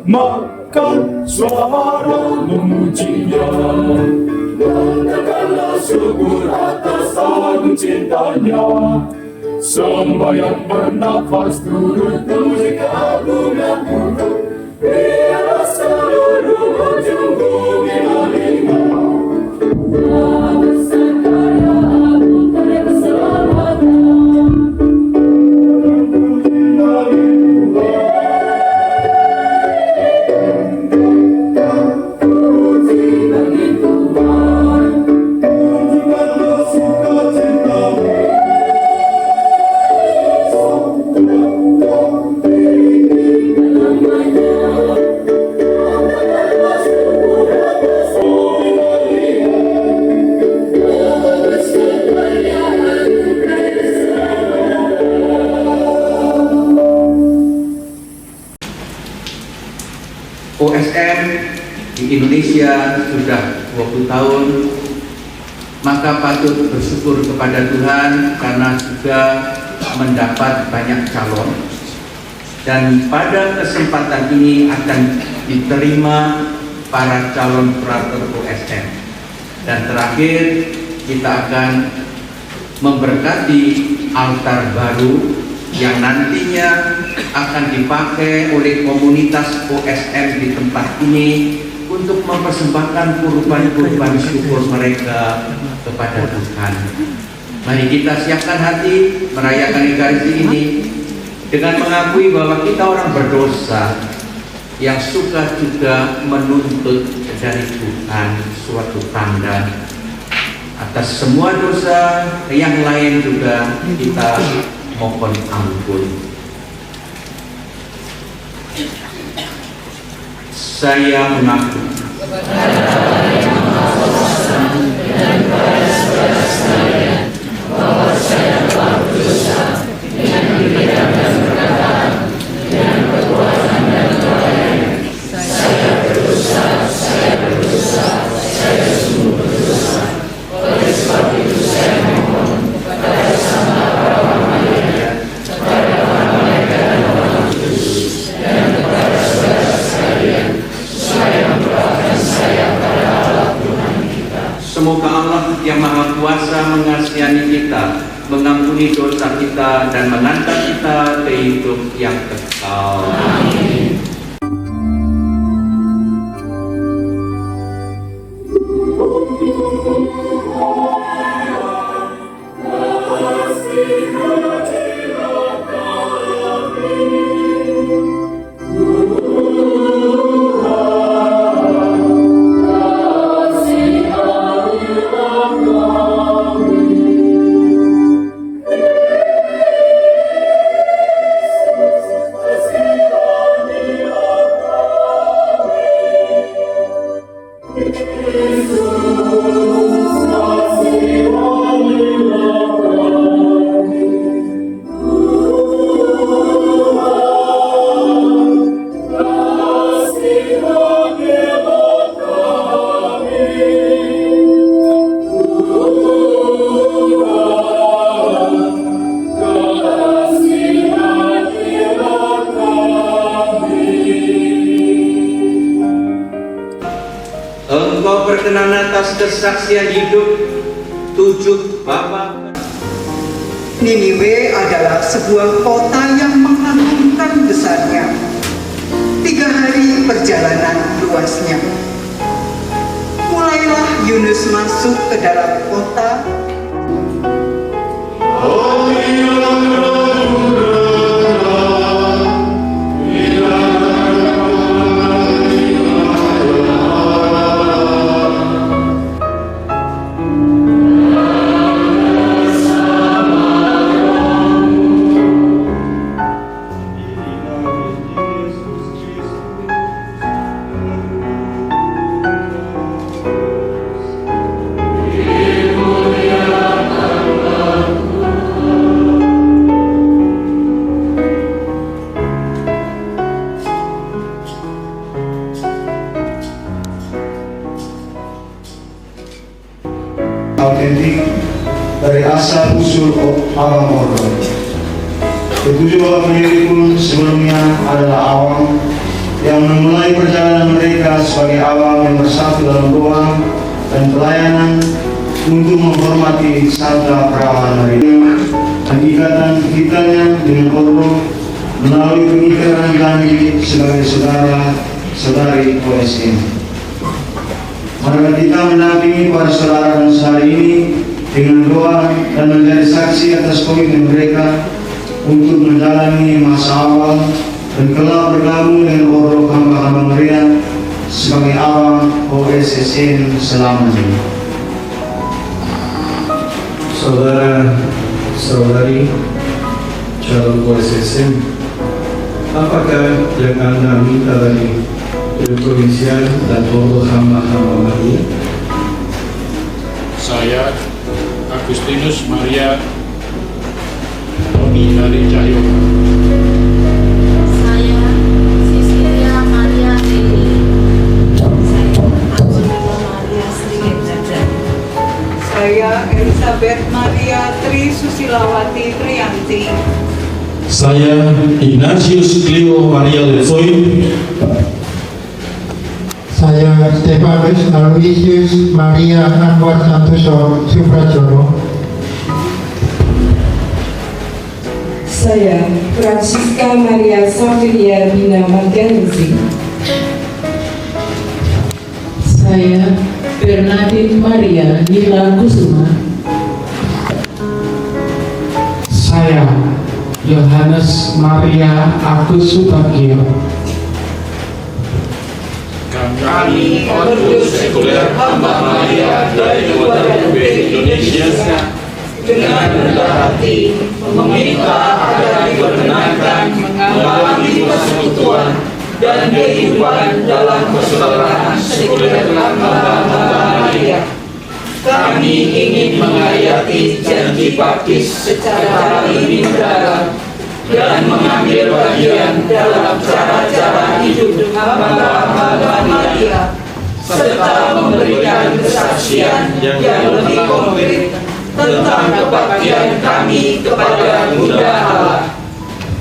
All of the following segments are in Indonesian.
Makan suara memujinya, katakanlah syukur atas agung cintanya. Sembahyang bernafas turut memuji keagungan-Mu, biarlah seluruh ujung bumi melingkar. Maha besar karya agung karya keselamatan. OSM di Indonesia sudah 20 tahun, maka patut bersyukur kepada Tuhan karena sudah mendapat banyak calon, dan pada kesempatan ini akan diterima para calon kurator OSM. Dan terakhir, kita akan memberkati altar baru yang nantinya akan dipakai oleh komunitas OSM di tempat ini untuk mempersembahkan kurban-kurban syukur mereka kepada Tuhan. Mari kita siapkan hati merayakan Ekaristi ini dengan mengakui bahwa kita orang berdosa yang suka juga menuntut dari Tuhan suatu tanda. Atas semua dosa yang lain juga kita mohon ampun. Saya mengaku semoga Allah yang Maha Kuasa mengasihani kita, mengampuni dosa kita, dan mengantar kita ke hidup yang kekal. Amin. Engkau berkenan atas kesaksian hidup 7 Bapa. Niniwe adalah sebuah kota yang mengagumkan besarnya. 3 hari perjalanan luasnya. Mulailah Yunus masuk ke dalam kota. Autentik dari asal usul awam Mordor. Ketujuh bapak pendiri pun sebelumnya adalah awam yang memulai perjalanan mereka sebagai awam yang bersatu dalam doa dan pelayanan untuk menghormati sabda perawan mereka dan ikatan kitanya dengan Allah melalui pengikatan janji sebagai saudara-saudari OSN. Mari kita mendampingi para saudara dan saudari ini dengan doa dan menjadi saksi atas komitmen mereka untuk menjalani masa awal dan kelak bergabung dengan roh hamba-hamba Maria sebagai awam OSSN selamanya. Saudara-saudari calon OSSN, apakah yang Anda minta dari provinsial dan roh hamba-hamba Maria? Saya Agustinus Maria Tony dari Cahyo. Saya Sisilia Maria Dewi. Saya Angelina Maria Sringit Jajan. Saya Elizabeth Maria Tri Susilawati Trianti. Saya Ignatius Clio Maria Lezoy. Saya Stefanus Aloysius Maria Anwar Santoso Suprajono. Saya Francisca Maria Safiria Bina Marganusi. Saya Bernadine Maria Nila Kusuma. Saya Yohanes Maria Agus Subagio. Kami Ortus Sekuler Hamba Maria dari Kota Republik Indonesia dengan rendah hati meminta agar diperkenankan mengalami persekutuan dan kehidupan dalam persaudaraan sekuler hamba-hamba Maria. Kami ingin menghayati janji baptis secara lebih mendalam dan mengambil bagian dalam cara-cara hidup hamba-hamba Maria, serta memberikan kesaksian yang lebih konkret tentang kebaktian kami kepada Bunda Allah.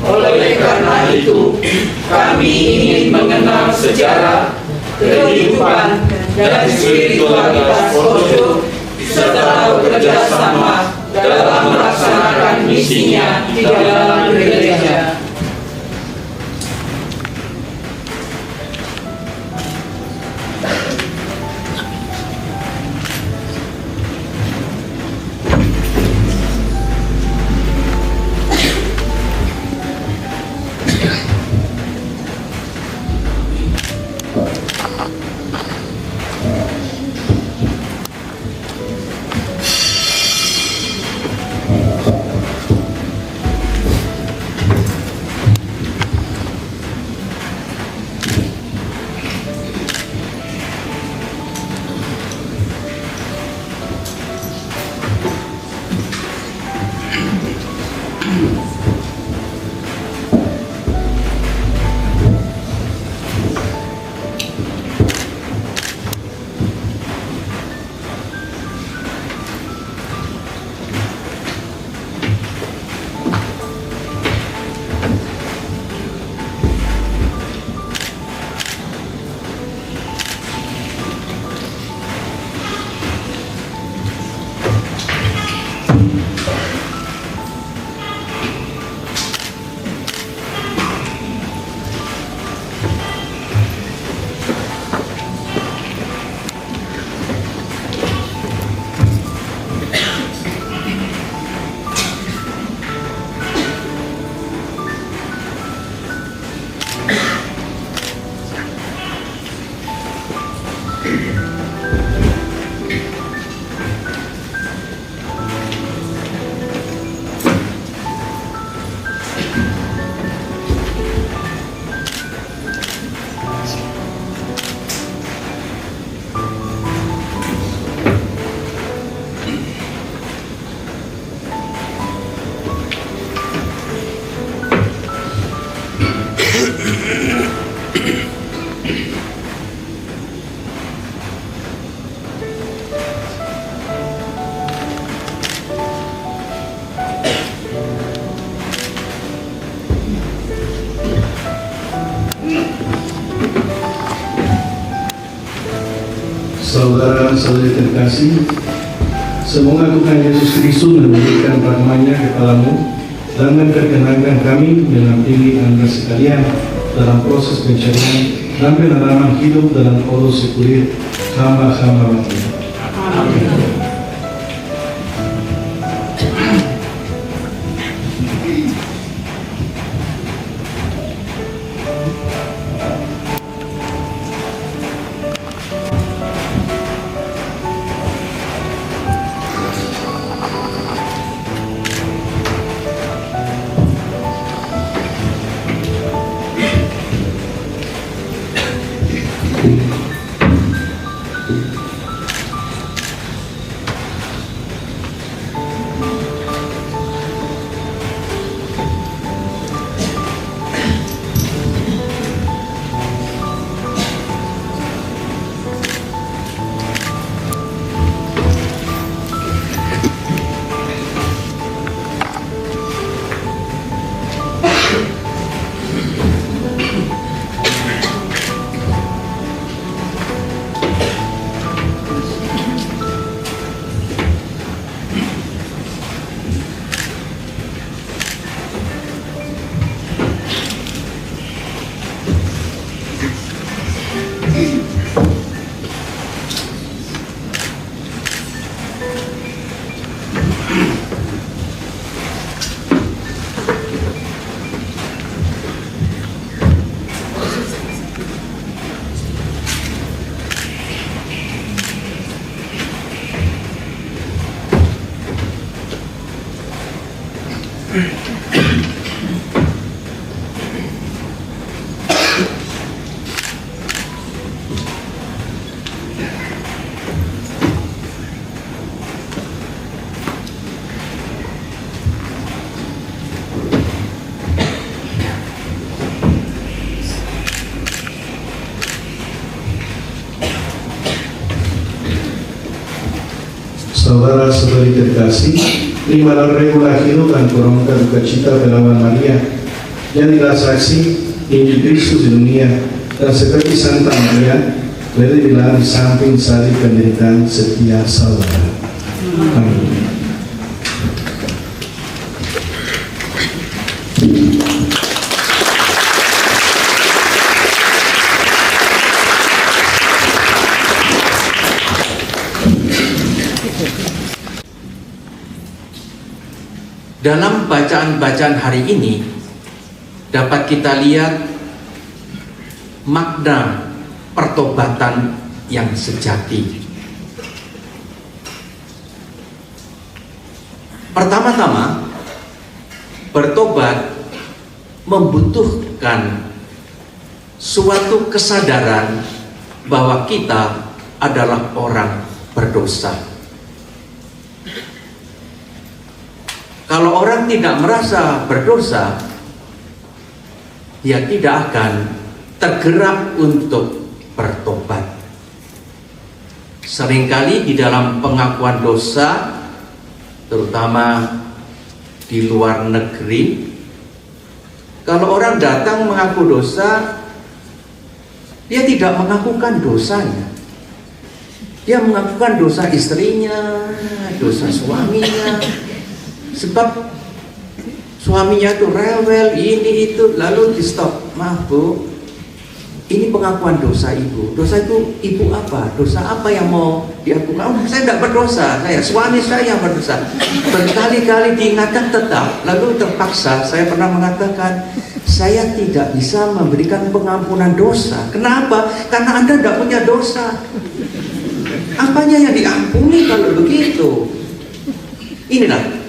Oleh karena itu, kami ingin mengenal sejarah, kehidupan, dan spiritualitas Osho, serta bekerja sama dalam melaksanakan misinya di dalam gereja. Saudara-saudari terkasih, semoga Tuhan Yesus Kristus memberikan rahmat-Nya kepadamu dan memperkenankan kami mendampingi Anda sekalian dalam proses pencarian dan penanaman hidup dalam ordo sekuler hamba-hamba Maria. Amin. Saudara-saudari terkasih, terimalah regula hidup dan kurangkan duka cita relawan Maria. Jadilah saksi Injil Kristus di dunia, dan seperti Santa Maria, berdirilah di samping salib penderitaan setia saudara. Amin. Dalam bacaan-bacaan hari ini dapat kita lihat makna pertobatan yang sejati. Pertama-tama, bertobat membutuhkan suatu kesadaran bahwa kita adalah orang berdosa. Kalau orang tidak merasa berdosa, dia tidak akan tergerak untuk bertobat. Seringkali di dalam pengakuan dosa, terutama di luar negeri, kalau orang datang mengaku dosa, dia tidak mengakukan dosanya. Dia mengakukan dosa istrinya, dosa suaminya. Sebab suaminya itu rewel, ini itu, lalu di stop. Maaf bu, ini pengakuan dosa ibu. Dosa itu ibu apa? Dosa apa yang mau diakukan? Oh, saya tidak berdosa, suami saya yang berdosa. Berkali-kali diingatkan tetap, lalu terpaksa saya pernah mengatakan, saya tidak bisa memberikan pengampunan dosa. Kenapa? Karena Anda tidak punya dosa. Apanya yang diampuni kalau begitu? Inilah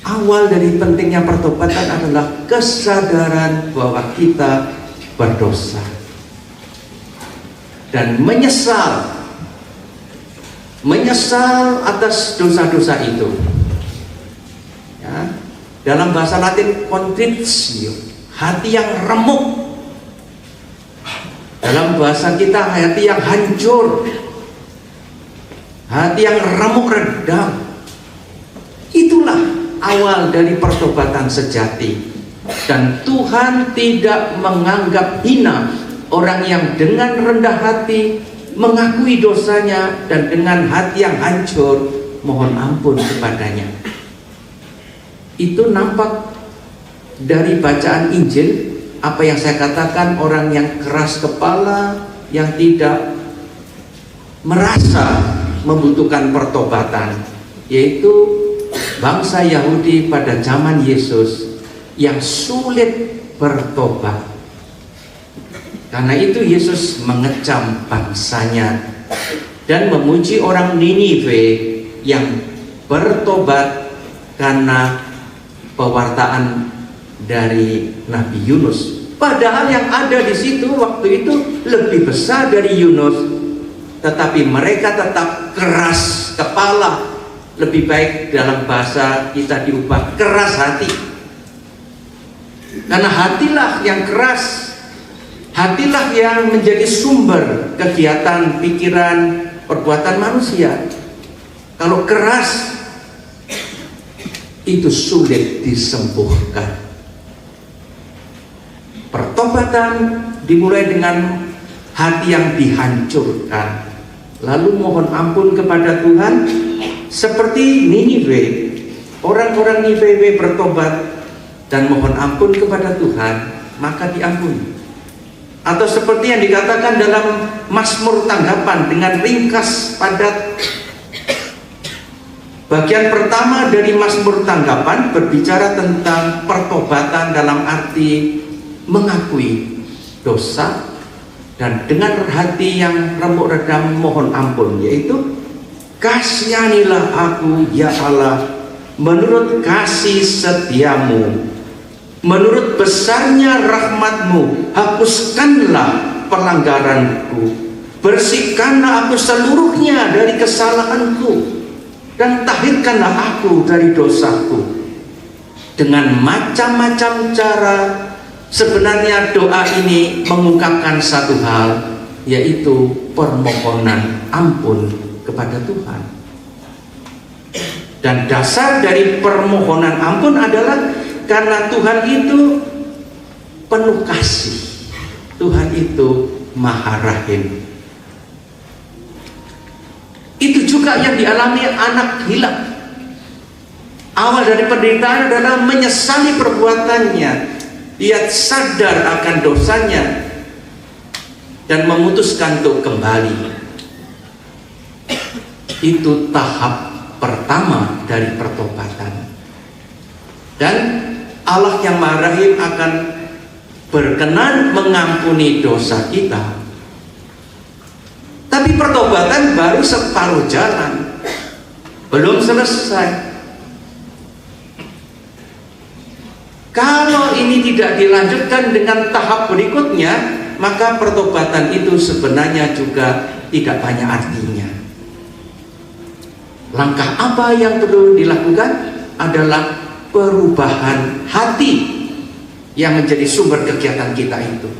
awal dari pentingnya pertobatan adalah kesadaran bahwa kita berdosa dan menyesal atas dosa-dosa itu. Ya. Dalam bahasa Latin contritio, hati yang remuk. Dalam bahasa kita hati yang hancur, hati yang remuk redam. Itulah awal dari pertobatan sejati. Dan Tuhan tidak menganggap hina orang yang dengan rendah hati mengakui dosanya dan dengan hati yang hancur mohon ampun kepadanya. Itu nampak dari bacaan Injil. Apa yang saya katakan, orang yang keras kepala, yang tidak merasa membutuhkan pertobatan, yaitu bangsa Yahudi pada zaman Yesus yang sulit bertobat. Karena itu Yesus mengecam bangsanya dan memuji orang Niniwe yang bertobat karena pewartaan dari Nabi Yunus. Padahal yang ada di situ waktu itu lebih besar dari Yunus, tetapi mereka tetap keras kepala. Lebih baik dalam bahasa kita diubah keras hati. Karena hatilah yang keras, hatilah yang menjadi sumber kegiatan, pikiran, perbuatan manusia. Kalau keras, itu sulit disembuhkan. Pertobatan dimulai dengan hati yang dihancurkan, lalu mohon ampun kepada Tuhan. Seperti Niniwe, orang-orang Niniwe bertobat dan mohon ampun kepada Tuhan, maka diampuni. Atau seperti yang dikatakan dalam Mazmur tanggapan dengan ringkas padat. Bagian pertama dari Mazmur tanggapan berbicara tentang pertobatan dalam arti mengakui dosa dan dengan hati yang remuk redam mohon ampun, yaitu kasihanilah aku ya Allah menurut kasih setiamu, menurut besarnya rahmatmu hapuskanlah pelanggaranku, bersihkanlah aku seluruhnya dari kesalahanku, dan tahirkanlah aku dari dosaku. Dengan macam-macam cara sebenarnya doa ini mengungkapkan satu hal, yaitu permohonan ampun kepada Tuhan. Dan dasar dari permohonan ampun adalah karena Tuhan itu penuh kasih. Tuhan itu Maha Rahim. Itu juga yang dialami anak hilang. Awal dari penderitaan adalah menyesali perbuatannya. Dia sadar akan dosanya dan memutuskan untuk kembali. Itu tahap pertama dari pertobatan. Dan Allah yang Maha Rahim akan berkenan mengampuni dosa kita. Tapi pertobatan baru separuh jalan, belum selesai. Kalau ini tidak dilanjutkan dengan tahap berikutnya, maka pertobatan itu sebenarnya juga tidak banyak artinya. Langkah apa yang perlu dilakukan adalah perubahan hati yang menjadi sumber kegiatan kita itu.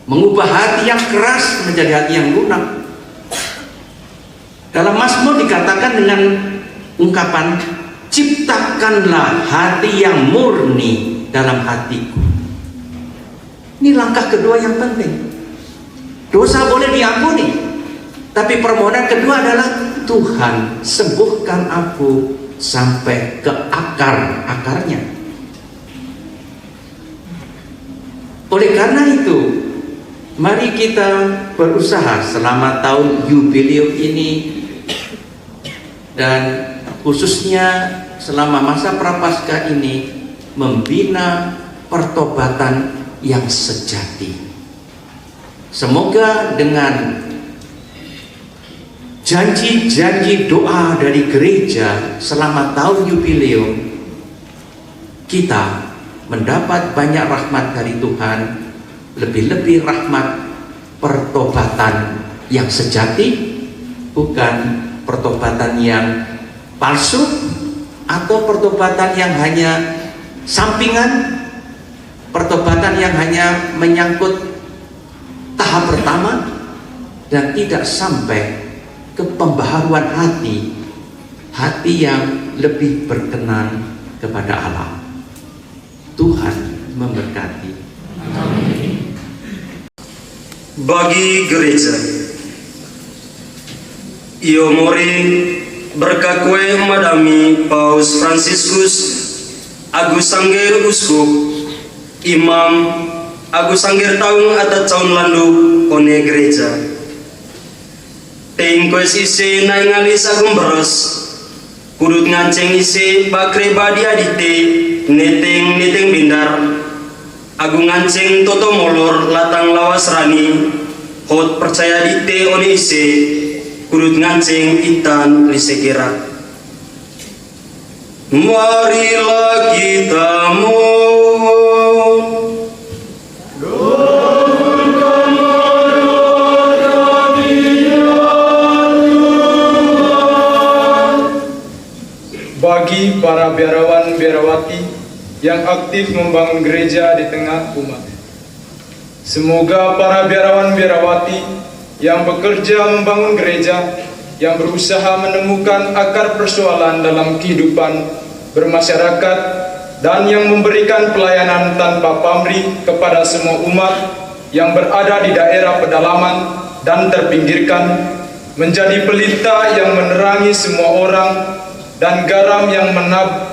Mengubah hati yang keras menjadi hati yang lunak. Dalam Mazmur dikatakan dengan ungkapan, ciptakanlah hati yang murni dalam hatiku. Ini langkah kedua yang penting. Dosa boleh diampuni, tapi permohonan kedua adalah Tuhan, sembuhkan aku sampai ke akar-akarnya. Oleh karena itu, mari kita berusaha selama tahun jubileum ini, dan khususnya selama masa Prapaskah ini, membina pertobatan yang sejati. Semoga dengan janji-janji doa dari gereja selama tahun jubileum, kita mendapat banyak rahmat dari Tuhan, lebih-lebih rahmat pertobatan yang sejati, bukan pertobatan yang palsu atau pertobatan yang hanya sampingan, pertobatan yang hanya menyangkut tahap pertama dan tidak sampai ke pembaharuan hati, hati yang lebih berkenan kepada Allah. Tuhan memberkati. Bagi gereja, Io mori berkakue madami Paus Fransiskus Agus Sangger Uskup Imam Agus Sangger taung atat tahun lalu kone gereja. Ting kues isi naingalis agum beres kudut nganceng isi bakre badi adite neteng bindar agung nganceng toto molor latang lawas rani hot percaya dite one isi kudut nganceng itan lisegerak. Marilah kita mohon bagi para biarawan-biarawati yang aktif membangun gereja di tengah umat. Semoga para biarawan-biarawati yang bekerja membangun gereja, yang berusaha menemukan akar persoalan dalam kehidupan bermasyarakat, dan yang memberikan pelayanan tanpa pamrih kepada semua umat yang berada di daerah pedalaman dan terpinggirkan, menjadi pelita yang menerangi semua orang dan garam yang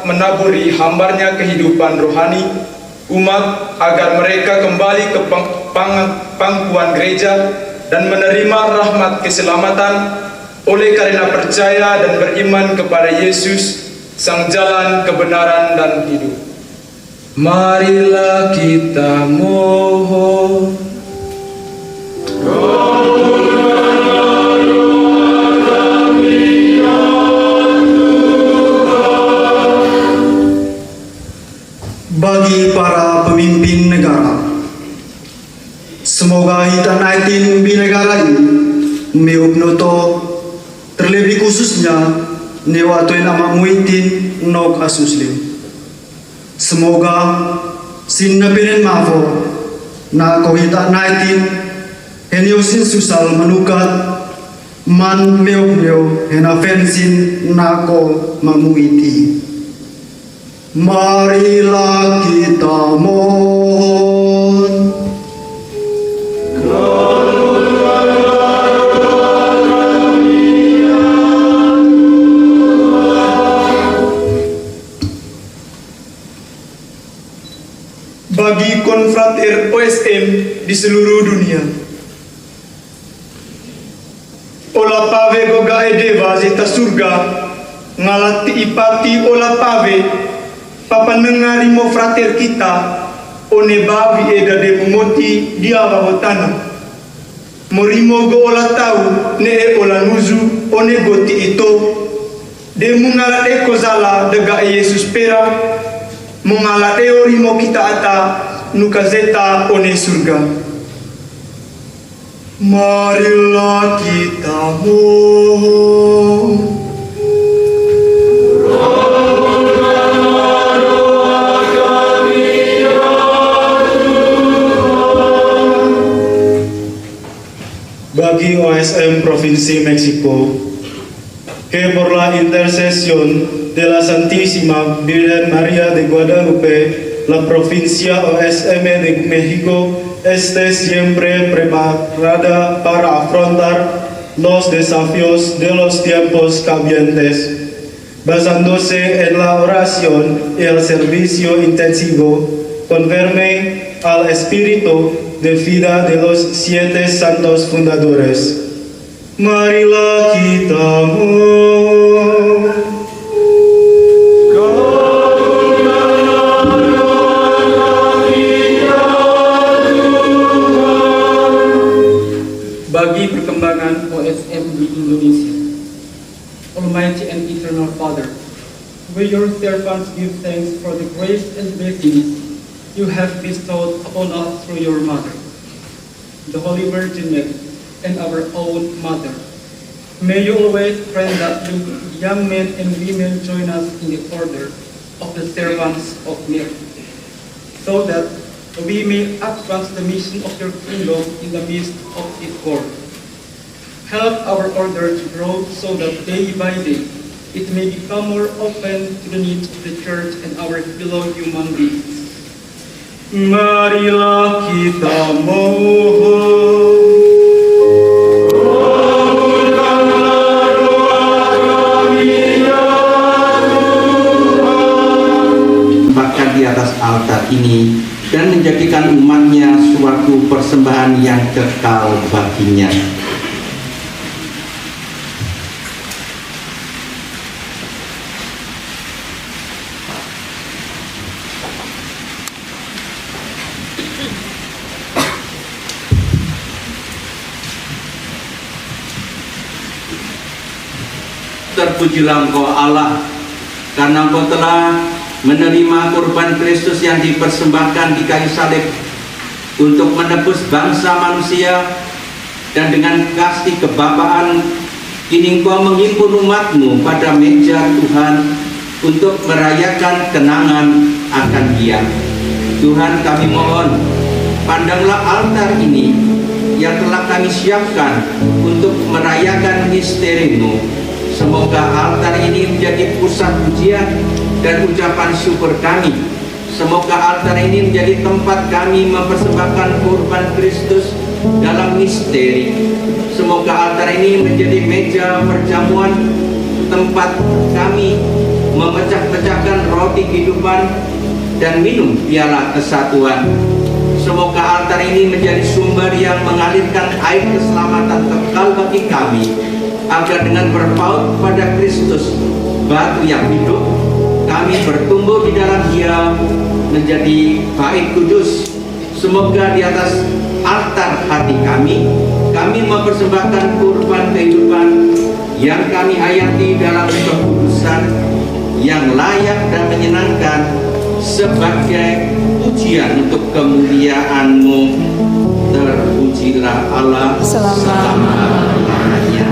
menaburi hambarnya kehidupan rohani umat, agar mereka kembali ke pangkuan gereja dan menerima rahmat keselamatan oleh karena percaya dan beriman kepada Yesus, Sang Jalan Kebenaran dan Hidup. Marilah kita mohon. Bagi para pemimpin negara, semoga hitan aitin di negara ini meupnoto, terlebih khususnya newatuin amak muitin nok asuslim. Semoga sinna pinen mafo na kohita naitin heniosin susal manukat man meogneo hena fensin nako mamuiti. Marilah kita mohon. Bagi konfrater OSM di seluruh dunia, ola pave goga edeva zeta surga ngalati ipati ola pave papanengari mo frater kita one bavi eda de bumoti dia bahotana morimo go ola tau ne ola nuzu one goti ito de mungala de kozala dega Yesus pera mungala teori mo kita ata nukazeta one surga. Marilah kita mohon. Bagi OSM Provinsi Meksiko, que por la intercesión de la Santísima Virgen María de Guadalupe, la provincia OSM de México esté siempre preparada para afrontar los desafíos de los tiempos cambiantes, basándose en la oración y el servicio intensivo, conforme al espíritu de vida de los 7 santos fundadores. Marilah kita mohon. Bagi perkembangan OSM di Indonesia, Almighty and Eternal Father, we your servants give thanks for the grace and blessings you have bestowed upon us through your mother, the Holy Virgin Mary, and our own mother. May you always grant that the young men and women join us in the order of the servants of Mary, so that we may advance the mission of your kingdom in the midst of this world. Help our order to grow so that day by day it may become more open to the needs of the church and our fellow human beings. Marilah kita mohon. Tempatkan di atas altar ini dan menjadikan umatnya suatu persembahan yang kekal baginya. Terpujilah Engkau Allah, karena Engkau telah menerima kurban Kristus yang dipersembahkan di kayu salib untuk menebus bangsa manusia, dan dengan kasih kebapaan kini Engkau menghimpun umat-Mu pada meja Tuhan untuk merayakan kenangan akan Dia. Tuhan, kami mohon, pandanglah altar ini yang telah kami siapkan untuk merayakan misteri-Mu. Semoga altar ini menjadi pusat pujian dan ucapan syukur kami. Semoga altar ini menjadi tempat kami mempersembahkan kurban Kristus dalam misteri. Semoga altar ini menjadi meja perjamuan, tempat kami memecah-pecahkan roti kehidupan dan minum piala kesatuan. Semoga altar ini menjadi sumber yang mengalirkan air keselamatan kekal bagi kami, agar dengan berpaut pada Kristus, batu yang hidup, kami bertumbuh di dalam Dia menjadi bait kudus. Semoga di atas altar hati kami mempersembahkan kurban kehidupan yang kami hayati dalam kekudusan yang layak dan menyenangkan sebagai pujian untuk kemuliaan-Mu. Terpujilah Allah selama-lamanya.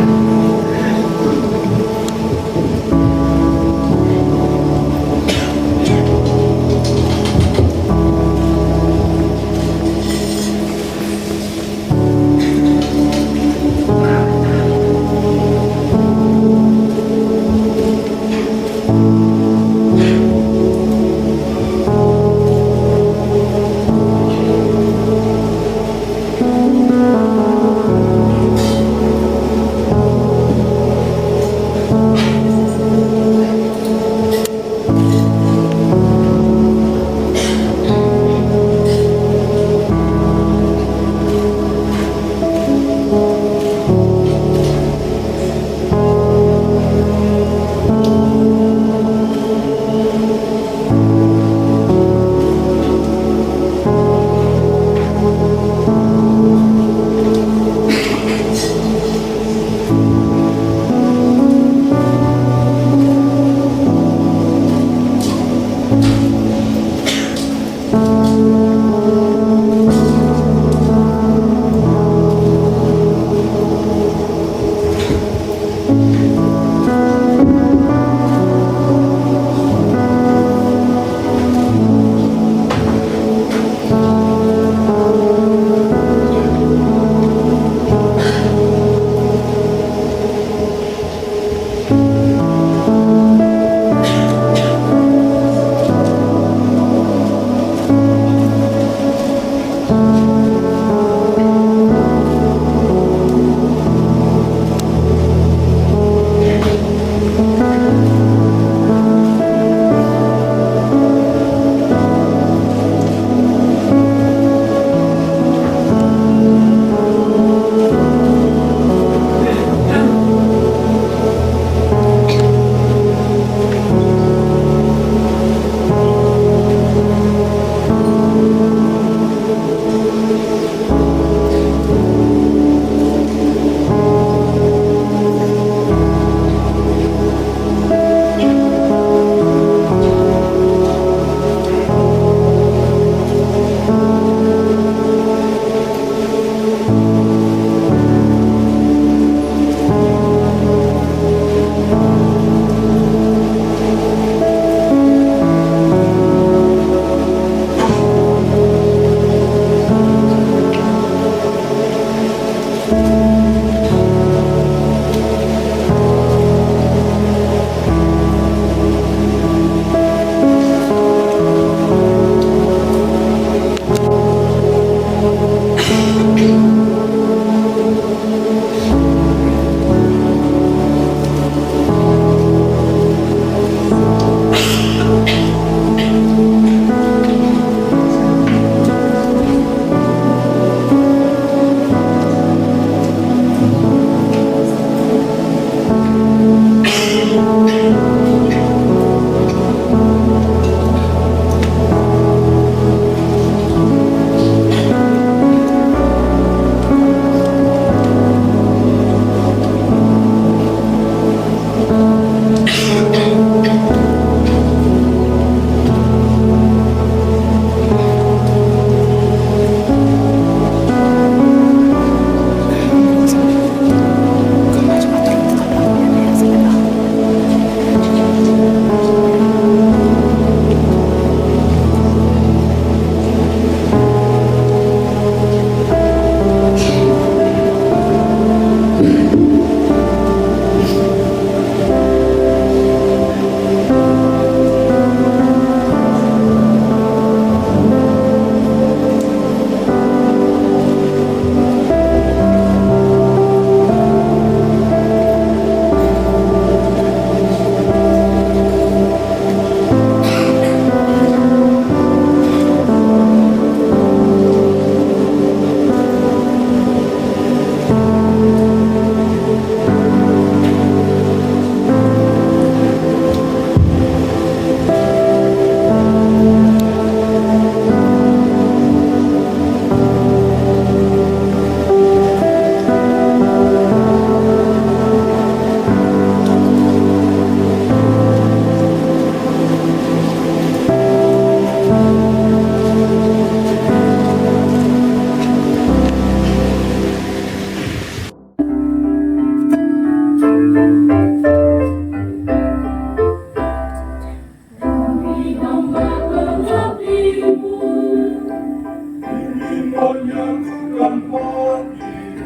simbolnya bukan pagi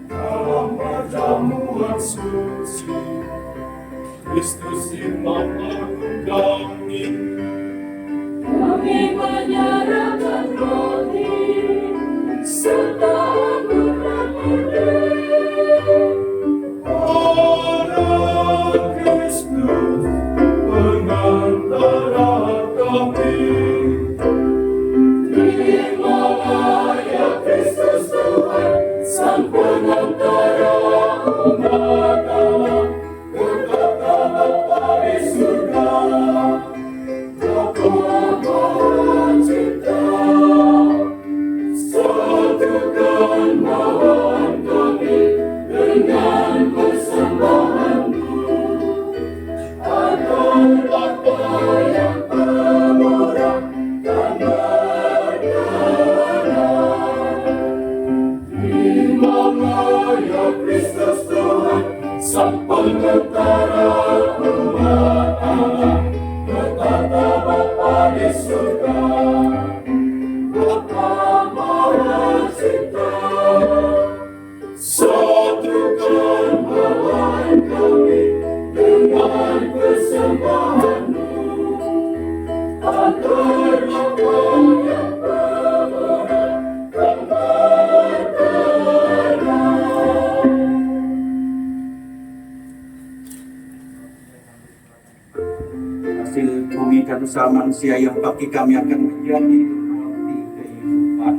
dalam perjamuan suci. Kristus imam agung kami. Kami menyerahkan roti serta anggur dan permen. Pada Kristus pengantara kami. Terimalah ya Kristus Tuhan, Sang Pengantara umat Allah, berkata Bapa di surga, Bapa Maha Cinta, satukan bawahan kami dengan persembahan-Mu, agar apa yang pemurah dan berkenan. Terimalah ya Kristus Tuhan, Sang Pengantara umat Allah, berkata Bapa di surga, Bapa Maha Cinta, satukan bawahan kami dengan persembahan-Mu, agar apa yang pemurah dan berkenan. Hasil bumi dan usaha manusia yang bagi kami akan menjadi roti kehidupan.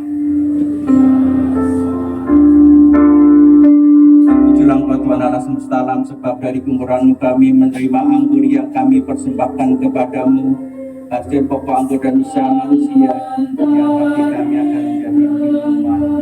Pujilah Engkau Tuhan Allah semesta alam, sebab dari kemurahan-Mu kami menerima anggur yang kami persembahkan kepadamu, hasil pokok anggur dan usaha manusia yang bagi kami akan menjadi minuman.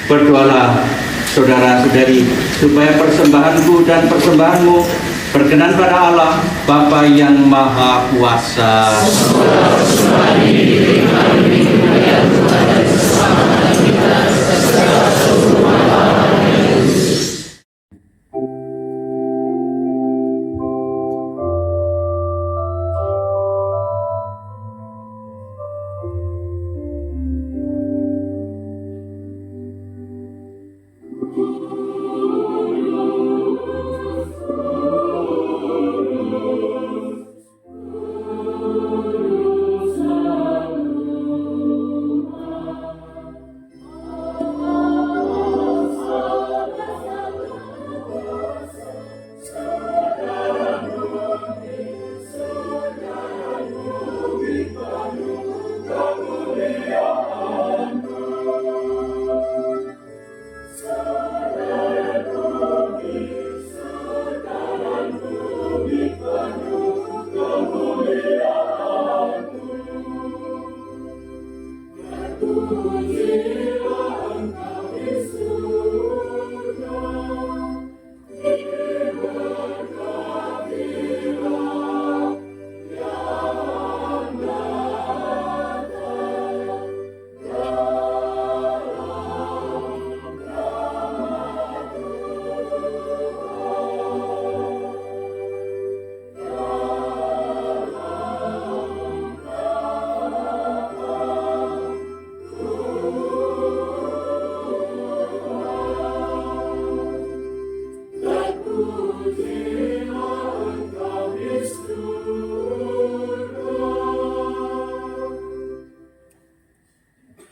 Berdoalah saudara-saudari, supaya persembahanku dan persembahanmu berkenan pada Allah Bapa yang Maha Kuasa.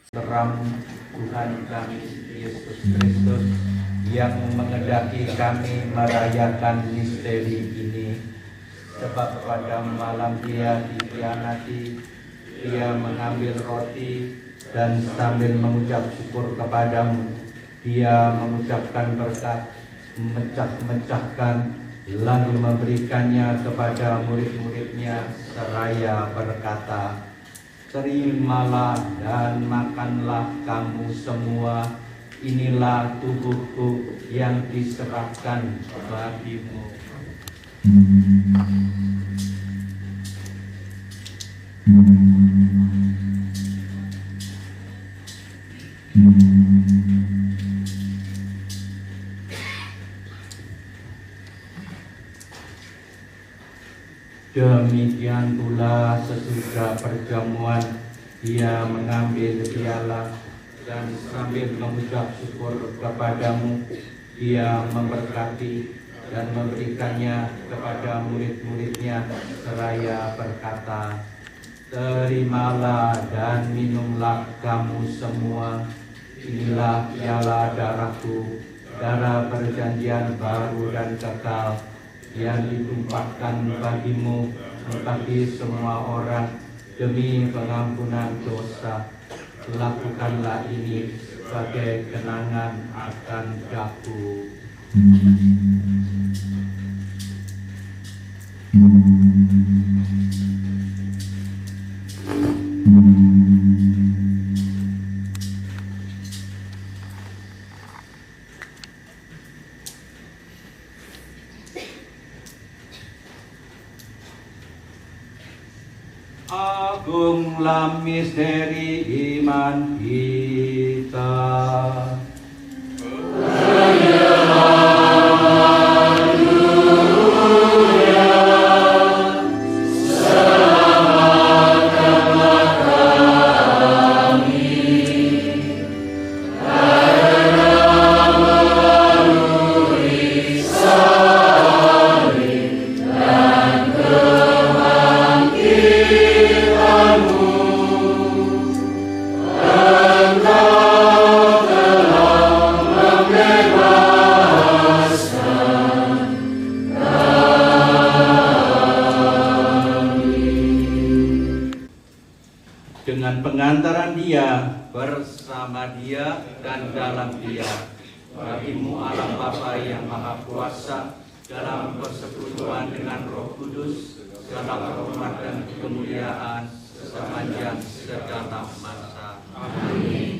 terang Tuhan kami Yesus Kristus yang mengendaki kami merayakan misteri ini. Sebab pada malam Dia dikhianati, Dia mengambil roti dan sambil mengucap syukur kepadamu, Dia mengucapkan berkat, memecah-mecahkan, lalu memberikannya kepada murid-muridnya seraya berkata, "Terimalah dan makanlah kamu semua, inilah tubuhku yang diserahkan bagimu." Demikian pula sesudah perjamuan, Dia mengambil piala dan sambil mengucap syukur kepadamu, Dia memberkati dan memberikannya kepada murid-muridnya seraya berkata, "Terimalah dan minumlah kamu semua, inilah piala darahku, darah perjanjian baru dan kekal, yang ditumpahkan bagimu bagi semua orang demi pengampunan dosa. Lakukanlah ini sebagai kenangan akan aku." Agunglah misteri iman kita. Dengan pengantaran Dia, bersama Dia, dan dalam Dia, bagimu Allah Bapa yang Maha Kuasa, dalam persekutuan dengan Roh Kudus, segala hormat dan kemuliaan sepanjang segala masa. Amin.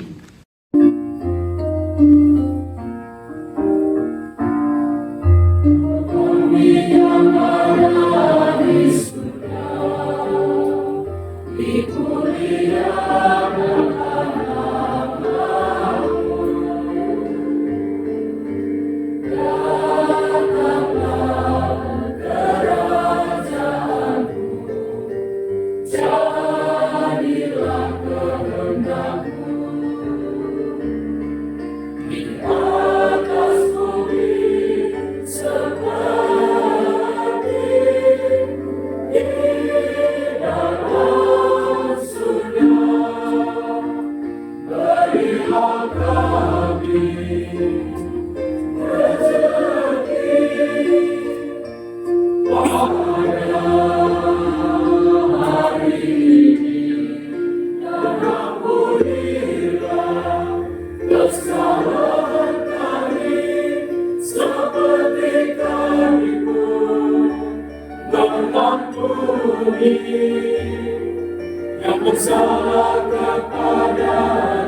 Yang bersalah kepada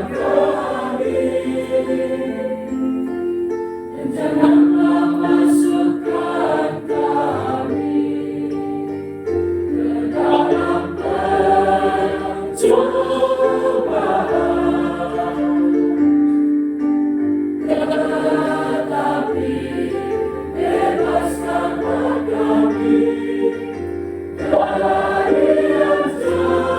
kami, dan janganlah masukkan kami ke dalam pencobaan, tetapi bebaskanlah kami dari yang jahat.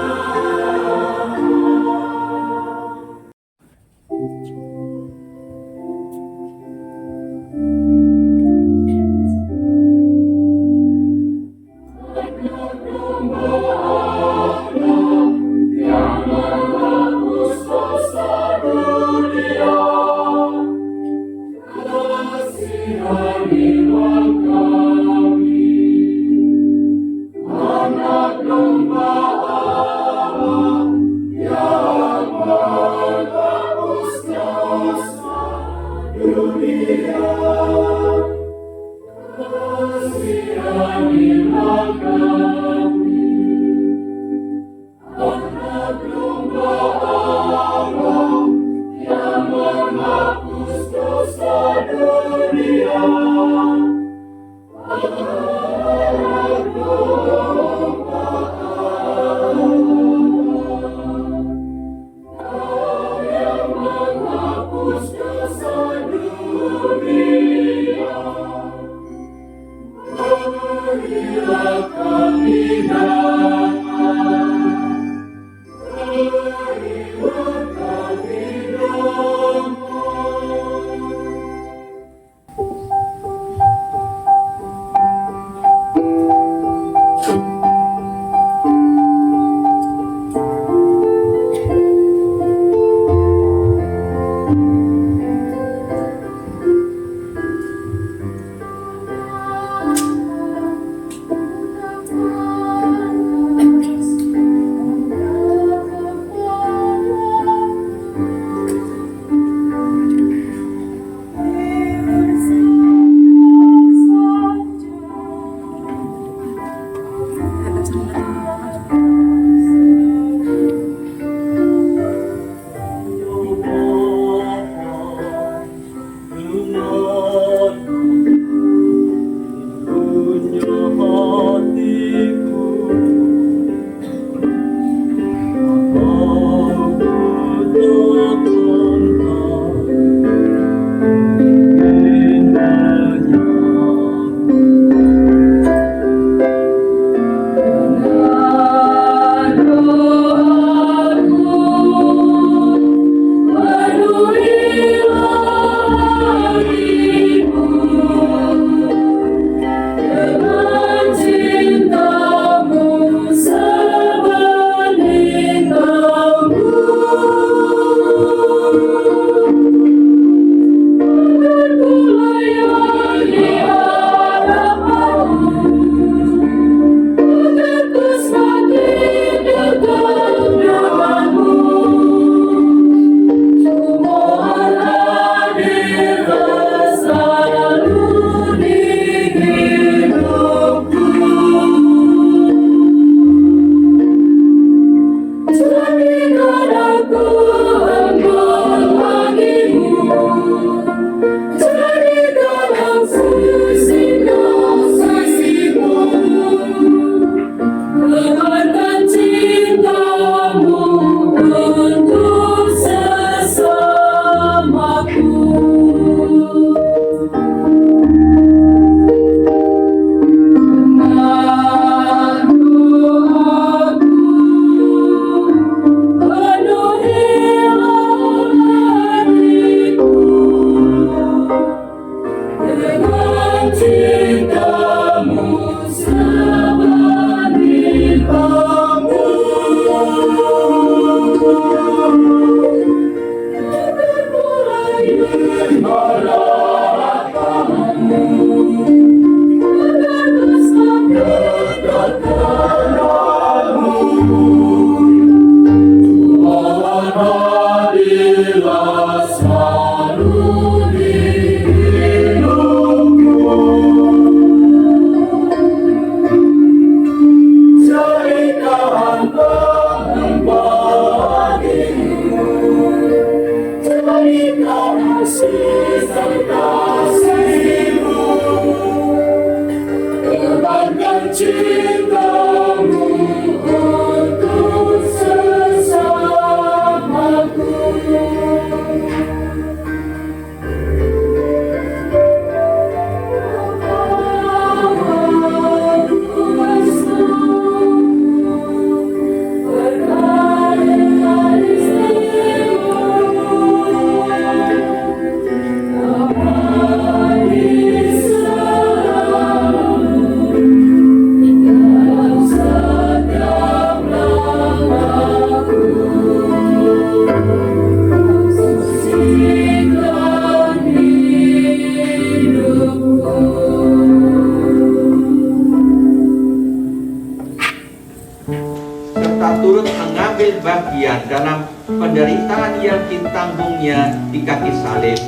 mengambil bagian dalam penderitaan yang ditanggungnya di kaki salib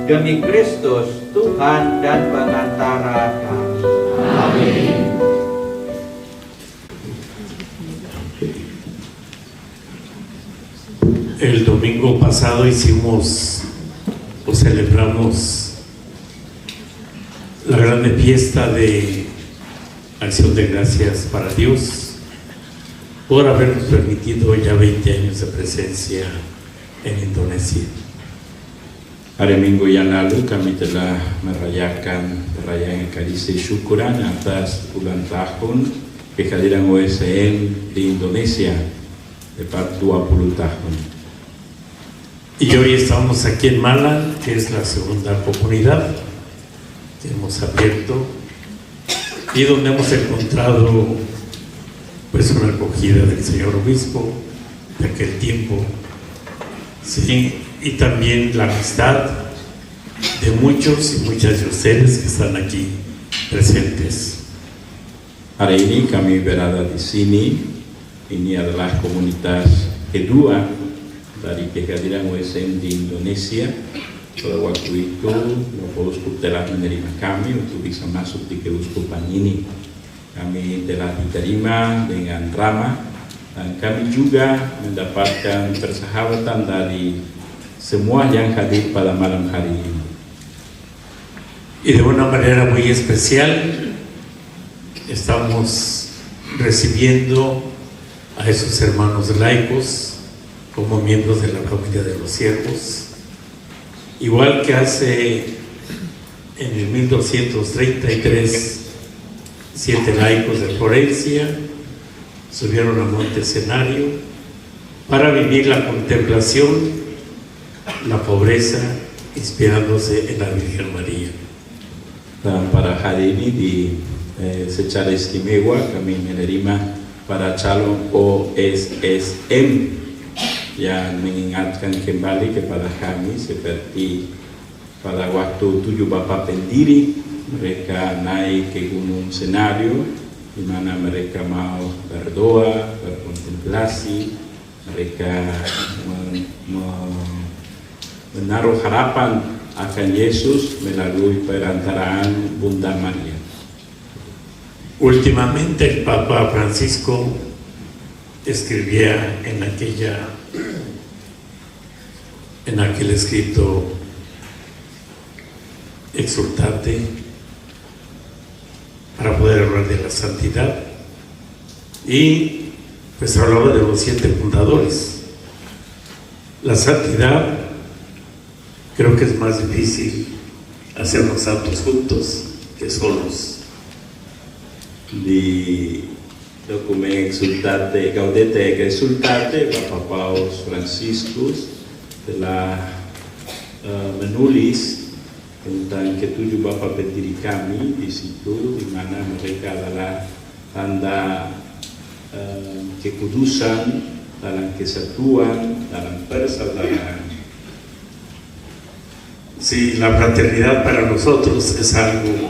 demi Kristus Tuhan dan pengantara kami. Amin. El domingo pasado hicimos o celebramos la grande fiesta de acción de gracias para Dios por habernos permitido ya 20 años de presencia en Indonesia. Hari Minggu yang lalu kami telah merayakan perayaan Ekaristi syukuran atas ulang tahun kehadiran OSM di Indonesia tepat 20 tahun. Y hoy estamos aquí en Malang, que es la segunda comunidad que hemos abierto y donde hemos encontrado pues una acogida del señor obispo de aquel tiempo, sí, y también la amistad de muchos y muchas de ustedes que están aquí presentes. Hari ini kami berada di sini. Ini adalah komunitas kedua dari kehadiran OSM di Indonesia. Pada waktu itu, Bapak Uskup telah menerima kami untuk bisa masuk di keuskupan ini. Kami telah diterima dengan ramah dan kami juga mendapatkan persahabatan dari semua yang hadir pada malam hari ini. Y de una manera muy especial estamos recibiendo a esos hermanos laicos como miembros de la familia de los siervos, igual que hace en el 1233 7 laicos de Florencia subieron a Monte Escenario para vivir la contemplación, la pobreza, inspirándose en la Virgen María. Dan pada hari ini secara istimewa kami menerima para calon OSSM yang mengingatkan kembali kepada kami seperti pada waktu 7 Bapak pendiri mereka naik ke Gunung Senario di mana mereka mau berdoa, berkontemplasi, mereka menaruh harapan akan Yesus melalui perantaraan Bunda Maria. Últimamente el Papa Francisco escribía en aquel escrito exhortante para poder hablar de la santidad y pues hablaba de los 7 fundadores. La santidad creo que es más difícil hacernos santos juntos que solos. Di dokumen exultate, Gaudete et Exultate, Bapak Paus Franciscus telah menulis tentang ketujuh Bapak pendiri kami di situ, di mana mereka adalah tanda kekudusan dalam kesatuan, dalam persaudaraan. Sí, la fraternidad para nosotros es algo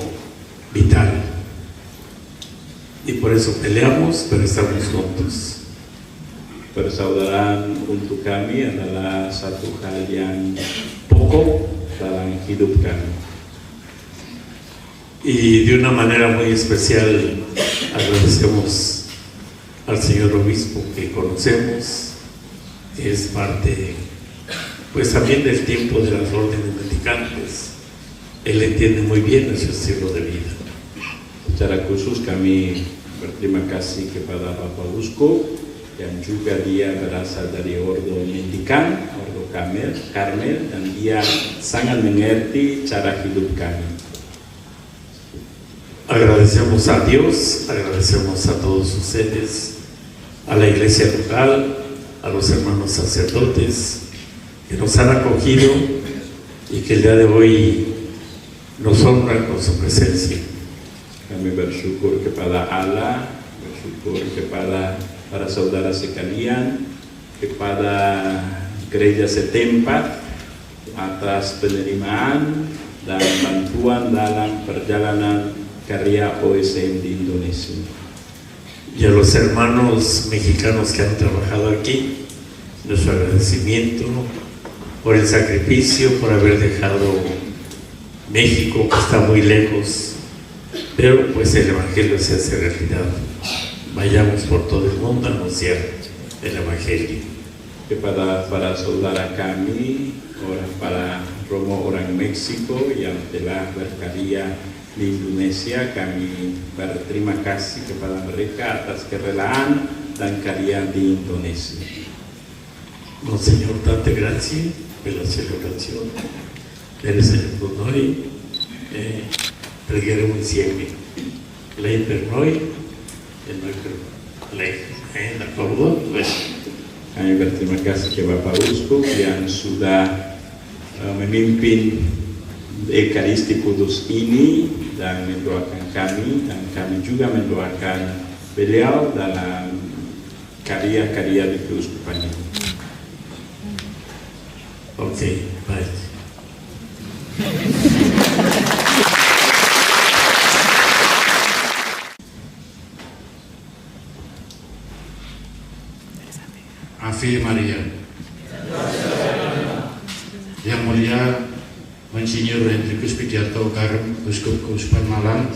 vital y por eso peleamos, pero estamos juntos. Persaudaraan untuk kami adalah satu hal yang pokok dalam hidup kami. Y de una manera muy especial agradecemos al señor obispo que conocemos, que es parte pues también del tiempo de las órdenes mendicantes. Él entiende muy bien nuestro estilo de vida. Secara khusus kami berterima kasih kepada Bapak Uskup yang juga dia berasal dari Ordo Mendikan, Ordo Karmel, dan dia sangat mengerti cara hidup kami. Agradecemos a Dios, agradecemos a todos ustedes, a la iglesia local, a los hermanos sacerdotes que nos han acogido y que el día de hoy nos honran con su presencia. Kami bersyukur kepada Allah, bersyukur kepada para saudara sekalian, kepada gereja setempat atas penerimaan dan bantuan dalam perjalanan karya OSM di Indonesia. y a los hermanos mexicanos que han trabajado aquí, nuestro agradecimiento por el sacrificio, por haber dejado México, que está muy lejos, pero pues el Evangelio se hace realidad. Vayamos por todo el mundo a anunciar el Evangelio. Para saudara kami, orang para Romo orang Meksiko yang telah berkarya di Indonesia, kami berterima kasih kepada mereka atas kerelaan dan karya di Indonesia. Monseñor, tante grazie per la celebrazione del Señor noi, pregheremo insieme, lei per noi e noi per lei, d'accordo? Kami berterima kasih ke Bapak Uskup yang sudah memimpin Ekaristi Kudus ini dan mendoakan kami, dan kami juga mendoakan beliau dalam karya-karya di keuskupan ini. Oke, baik. Ave Maria. Yang mulia Monsinyur Hendrikus Widiarto Karem, Uskup Keuskupan Malang,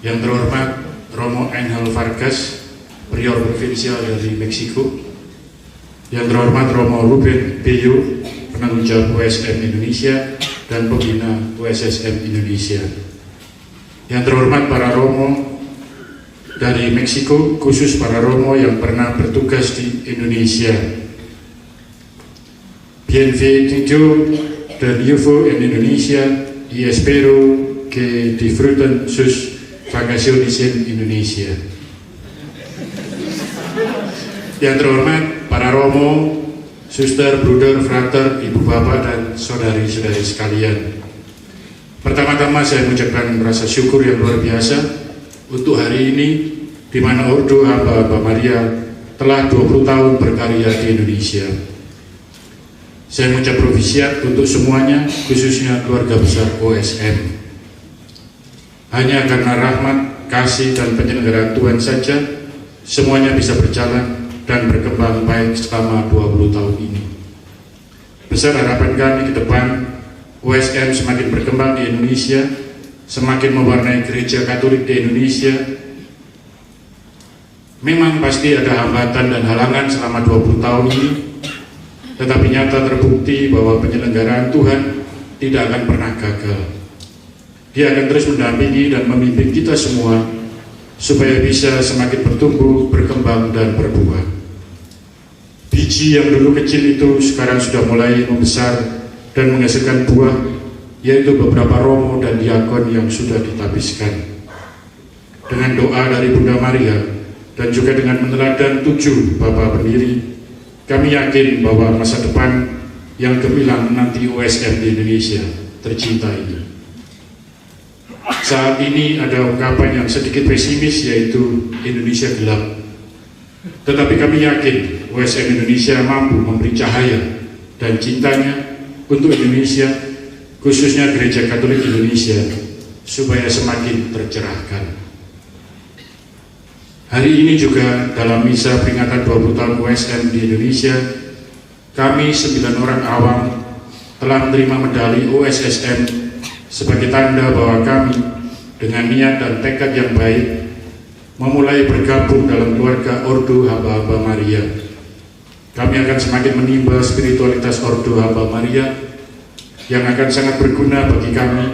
yang terhormat Romo Angel Vargas, Prior Provinsial dari Meksiko, yang terhormat Romo Ruben Peyu, penanggung jawab USM Indonesia dan pembina USSM Indonesia, yang terhormat para Romo dari Meksiko, khusus para Romo yang pernah bertugas di Indonesia. Bienvenido de nuevo en Indonesia y espero que disfruten sus vacaciones en Indonesia. Yang terhormat para Romo, suster, bruder, frater, ibu bapak dan saudari-saudari sekalian. Pertama-tama saya mengucapkan rasa syukur yang luar biasa untuk hari ini, di mana Ordo Hamba-Hamba Maria telah 20 tahun berkarya di Indonesia. Saya mengucap provisiat untuk semuanya, khususnya keluarga besar OSM. Hanya karena rahmat, kasih, dan penyelenggaraan Tuhan saja, semuanya bisa berjalan dan berkembang baik selama 20 tahun ini. Besar harapan kami ke depan, OSM semakin berkembang di Indonesia, semakin mewarnai gereja Katolik di Indonesia. Memang pasti ada hambatan dan halangan selama 20 tahun ini, tetapi nyata terbukti bahwa penyelenggaraan Tuhan tidak akan pernah gagal. Dia akan terus mendampingi dan memimpin kita semua supaya bisa semakin bertumbuh, berkembang, dan berbuah. Biji yang dulu kecil itu sekarang sudah mulai membesar dan menghasilkan buah, yaitu beberapa romo dan diakon yang sudah ditabiskan. Dengan doa dari Bunda Maria dan juga dengan meneladan 7 Bapak pendiri, kami yakin bahwa masa depan yang gemilang menanti OSM di Indonesia tercinta ini. Saat ini ada ungkapan yang sedikit pesimis, yaitu Indonesia gelap. Tetapi kami yakin OSM Indonesia mampu memberi cahaya dan cintanya untuk Indonesia, khususnya Gereja Katolik Indonesia, supaya semakin tercerahkan. Hari ini juga dalam misa peringatan 20 tahun OSM di Indonesia, kami 9 orang awam telah menerima medali OSSM sebagai tanda bahwa kami dengan niat dan tekad yang baik memulai bergabung dalam keluarga Ordo Hamba-Hamba Maria. Kami akan semakin menimba spiritualitas Ordo Hamba Maria yang akan sangat berguna bagi kami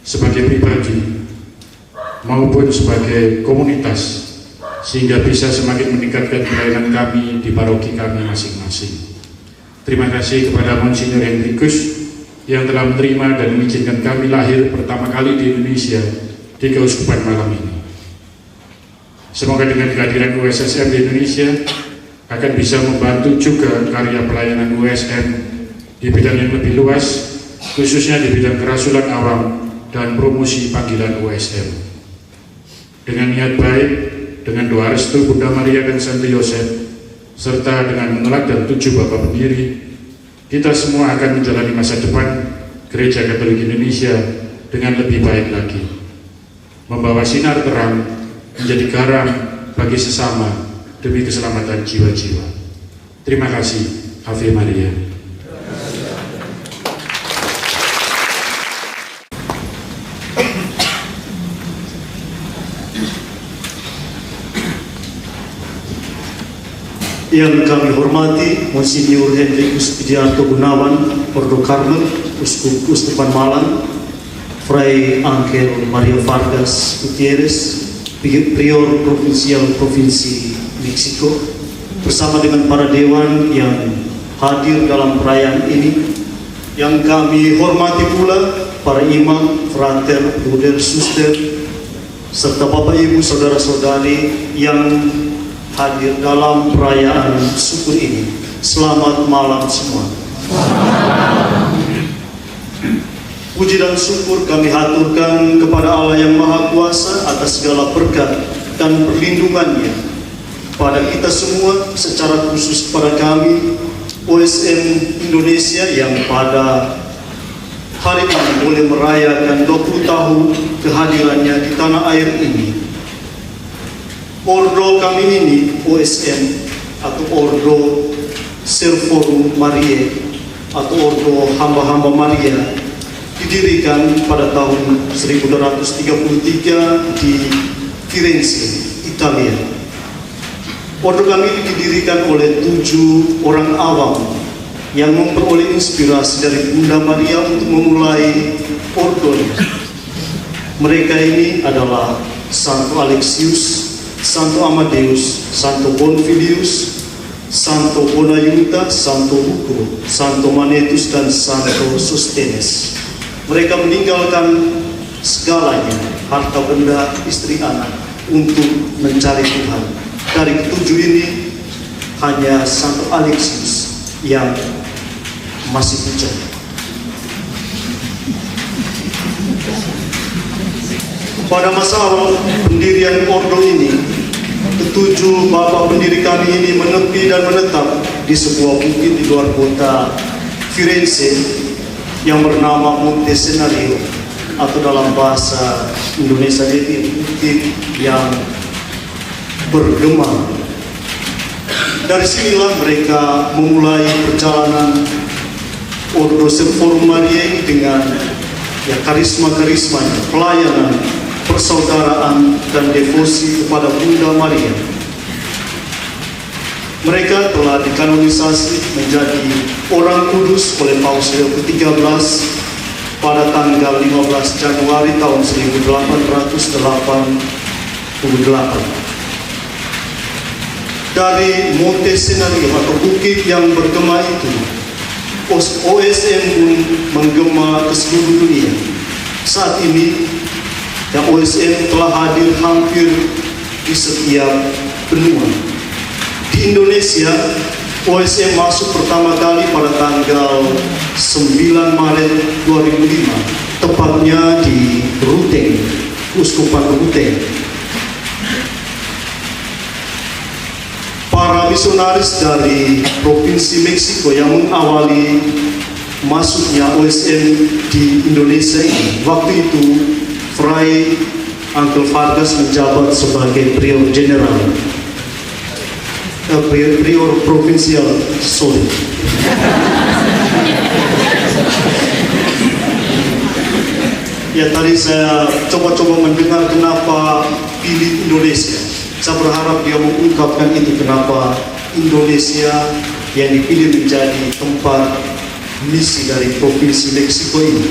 sebagai pribadi maupun sebagai komunitas, sehingga bisa semakin meningkatkan pelayanan kami di paroki kami masing-masing. Terima kasih kepada Monsinyur Hendrikus yang telah menerima dan mengizinkan kami lahir pertama kali di Indonesia di Keuskupan Malang ini. Semoga dengan kehadiran USSM di Indonesia akan bisa membantu juga karya pelayanan USM di bidang yang lebih luas, khususnya di bidang kerasulan awam dan promosi panggilan USM. Dengan niat baik, dengan doa restu Bunda Maria dan Santo Yosef, serta dengan meneladan 7 Bapak pendiri, kita semua akan menjalani masa depan Gereja Katolik Indonesia dengan lebih baik lagi, membawa sinar terang, menjadi garam bagi sesama demi keselamatan jiwa-jiwa. Terima kasih. Ave Maria. Yang kami hormati Monsinyur Hendrikus Widianto Gunawan, Ordo Karmel, Uskup Uskupan Malang, Fray Angel Maria Vargas Gutierrez, Prior Provinsial Provinsi Meksiko, bersama dengan para dewan yang hadir dalam perayaan ini. Yang kami hormati pula para imam, frater, bruder, suster, serta Bapak Ibu saudara-saudari yang hadir dalam perayaan syukur ini. Selamat malam semua. Puji dan syukur kami haturkan kepada Allah yang Maha Kuasa atas segala berkat dan perlindungannya pada kita semua, secara khusus pada kami OSM Indonesia yang pada hari ini boleh merayakan 20 tahun kehadirannya di tanah air ini. Ordo kami ini, OSM atau Ordo Servorum Mariae atau Ordo Hamba-Hamba Maria, didirikan pada tahun 1233 di Firenze, Italia. Ordo kami didirikan oleh 7 orang awam yang memperoleh inspirasi dari Bunda Maria untuk memulai ordonya. Mereka ini adalah Santo Alexius, Santo Amadeus, Santo Bonfilius, Santo Bonayunta, Santo Hugo, Santo Manetus, dan Santo Sostenes. Mereka meninggalkan segalanya, harta benda, istri anak, untuk mencari Tuhan. Dari ketujuh ini, hanya Santo Alexius yang masih bujang. Pada masa awal pendirian ordo ini, ketujuh bapak pendiri kami ini menepi dan menetap di sebuah bukit di luar kota Firenze yang bernama Monte Senario, atau dalam bahasa Indonesia itu bukit yang bergema. Dari sinilah mereka memulai perjalanan Ordo Servorum Mariae ini dengan karisma-karismanya, pelayanan, persaudaraan, dan devosi kepada Bunda Maria. Mereka telah dikanonisasi menjadi orang kudus oleh Paus Leo ke-13 pada tanggal 15 Januari tahun 1888. Dari Monte Senario atau bukit yang bergema itu, OSM pun menggema ke seluruh dunia. Saat ini, OSM telah hadir hampir di setiap benua. Di Indonesia, OSM masuk pertama kali pada tanggal 9 Maret 2005, tepatnya di Ruteng, Uskupan Ruteng. Para misionaris dari Provinsi Meksiko yang mengawali masuknya OSM di Indonesia ini, waktu itu Fray Angel Vargas menjabat sebagai Prior General, Prior Provinsial, sorry. Ya, tadi saya coba-coba mendengar kenapa pilih Indonesia. Saya berharap dia mengungkapkan itu, kenapa Indonesia yang dipilih menjadi tempat misi dari Provinsi Meksiko ini.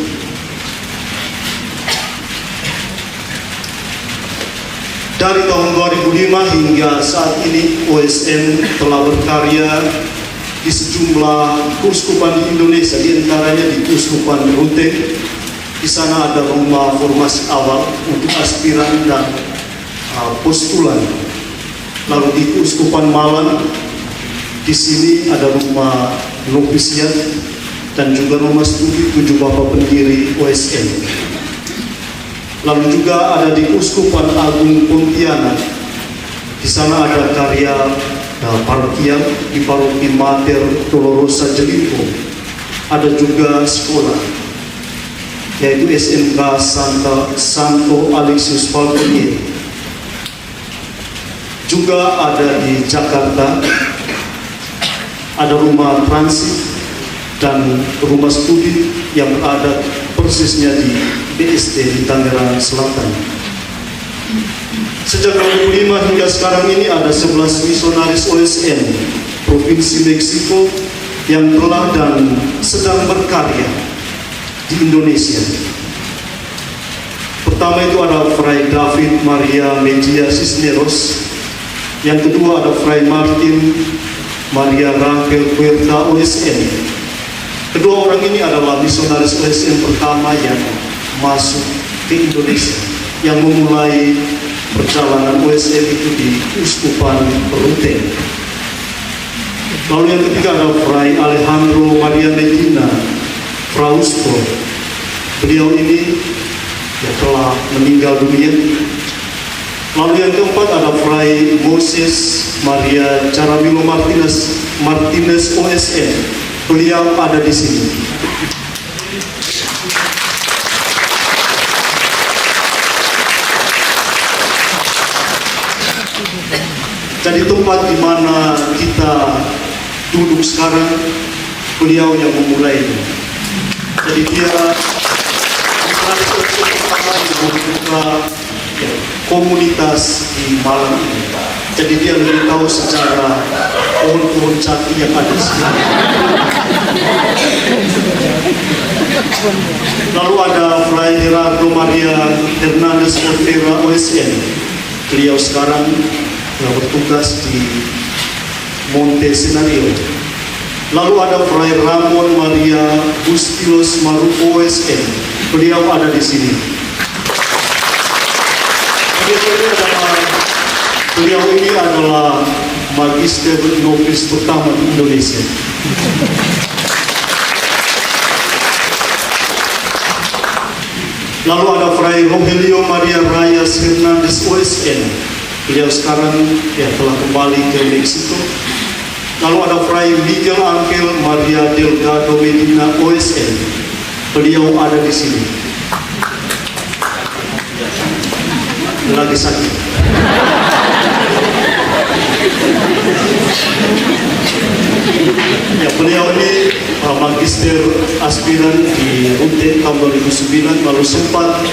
Dari tahun 2005 hingga saat ini, OSM telah berkarya di sejumlah keuskupan di Indonesia, di antaranya di Keuskupan Ruteng. Di sana ada rumah formasi awal untuk aspiran dan postulan. Lalu di Keuskupan Malang, di sini ada rumah novisiat dan juga rumah studi 7 bapak pendiri OSM. Lalu juga ada di Keuskupan Agung Pontianak. Di sana ada karya parokial di Paroki Mater Dolorosa Jelimpo. Ada juga sekolah, yaitu SMK Santo Alexius Falconieri. juga ada di Jakarta, ada rumah transit dan rumah studi yang berada persisnya di BSD di Tangerang Selatan. Sejak 2005 hingga sekarang ini ada 11 misionaris OSN Provinsi Meksiko yang telah dan sedang berkarya di Indonesia. Pertama itu ada Fray David Maria Mejia Cisneros, yang kedua ada Fray Martin Maria Rangel Puerta OSN. Kedua orang ini adalah misionaris OSN pertama yang masuk ke Indonesia, yang memulai perjalanan OSN itu di Uskupan Ruteng. Lalu yang ketiga ada Fray Alejandro Maria Medina Frausto. Beliau ini telah meninggal dunia. Lalu yang keempat ada Fray Moses Maria Caramilo Martinez OSN. Beliau ada di sini. Jadi tempat di mana kita duduk sekarang, beliau yang memulainya. Jadi dia membuka komunitas di Malang ini. Jadi dia lebih tahu secara pohon-pohon jati yang ada di sini. Lalu ada Fray Gerardo Maria Hernandez Ortega OSN. Beliau sekarang bertugas di Monte Senario. Lalu ada Fray Ramon Maria Bustilos Maruko OSN. Beliau ada di sini. Beliau ini adalah magister novis pertama di Indonesia. Lalu ada Fray Rogelio Maria Reyes Hernandez OSN. Beliau sekarang telah kembali ke Meksiko. Lalu ada Fray Miguel Angel Maria Delgado Medina OSN. Beliau ada di sini. Lagi sakit. Beliau ini magister aspiran di Ruteng tahun 2009, lalu sempat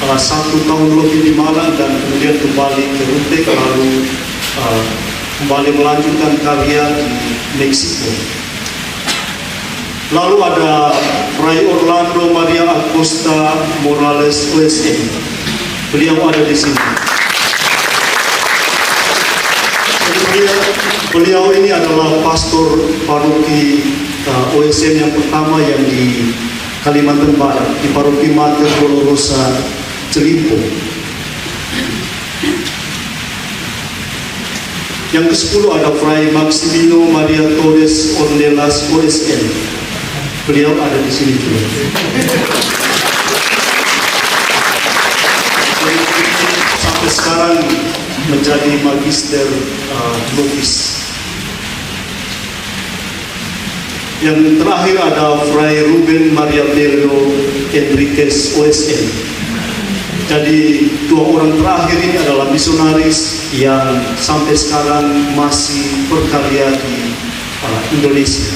1 tahun lebih di Malang dan kemudian kembali ke Ruteng, lalu kembali melanjutkan karya di Meksiko. Lalu ada Fray Orlando Maria Acosta Morales OSN. Beliau ada di sini. Beliau ini adalah pastor paroki OSN yang pertama yang di Kalimantan Barat, di paroki Mater Dolorosa Celimpo. Yang ke-10 ada Fray Maximino Maria Torres Ornelas OSN. Beliau ada di sini juga. Sampai sekarang menjadi magister novis. Yang terakhir ada Fray Ruben Maria Bello Enriquez OSN. Jadi dua orang terakhir ini adalah misionaris yang sampai sekarang masih berkarya di Indonesia.